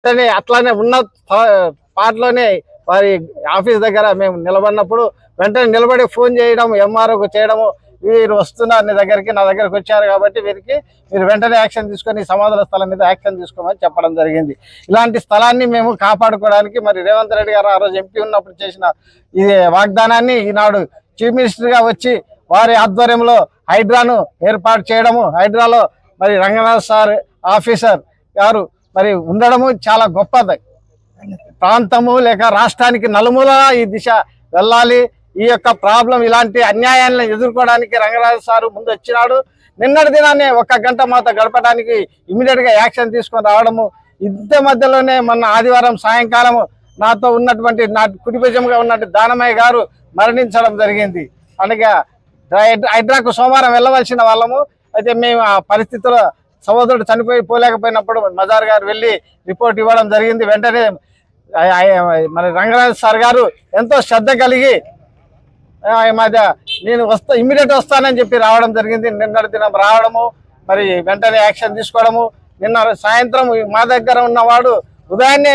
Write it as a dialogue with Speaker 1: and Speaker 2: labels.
Speaker 1: అట్లానే ఉన్న పాటలోనే వారి ఆఫీస్ దగ్గర మేము నిలబడినప్పుడు వెంటనే నిలబడి ఫోన్ చేయడం, ఎంఆర్ఓకు చేయడము, వీరు వస్తున్నారు నీ దగ్గరికి, నా దగ్గరకు వచ్చారు కాబట్టి వీరికి మీరు వెంటనే యాక్షన్ తీసుకొని సమాధుల స్థలం మీద యాక్షన్ తీసుకోమని చెప్పడం జరిగింది. ఇలాంటి స్థలాన్ని మేము కాపాడుకోవడానికి మరి రేవంత్ రెడ్డి గారు ఆ రోజు ఎంపీ ఉన్నప్పుడు చేసిన ఈ వాగ్దానాన్ని ఈనాడు చీఫ్ మినిస్టర్గా వచ్చి వారి ఆధ్వర్యంలో హైడ్రాను ఏర్పాటు చేయడము, హైడ్రాలో మరి రంగనాథ్ సార్ ఆఫీసర్ గారు మరి ఉండడము చాలా గొప్పది. ప్రాంతము లేక రాష్ట్రానికి నలుమూల ఈ దిశ వెళ్ళాలి. ఈ యొక్క ప్రాబ్లం ఇలాంటి అన్యాయాలను ఎదుర్కోవడానికి రంగరాజు సారు ముందు వచ్చినాడు. నిన్నటి దినాన్ని 1 గంట మాతో గడపడానికి ఇమీడియట్గా యాక్షన్ తీసుకొని రావడము. ఇంత మధ్యలోనే మొన్న ఆదివారం సాయంకాలము నాతో ఉన్నటువంటి నా కుటుంబజంగా ఉన్నట్టు దానమయ్య గారు మరణించడం జరిగింది. అనగా హైడ్రాకు సోమవారం వెళ్ళవలసిన వాళ్ళము. అయితే మేము ఆ పరిస్థితిలో సహోదరుడు పోలేకపోయినప్పుడు మజార్ గారు వెళ్ళి రిపోర్ట్ ఇవ్వడం జరిగింది. వెంటనే మరి రంగరాజు సార్ గారు ఎంతో శ్రద్ధ కలిగి మధ్య నేను ఇమ్మీడియట్ వస్తానని చెప్పి రావడం జరిగింది. నిన్నటి దినం రావడము, మరి వెంటనే యాక్షన్ తీసుకోవడము. నిన్న సాయంత్రం మా దగ్గర ఉన్నవాడు ఉదయాన్నే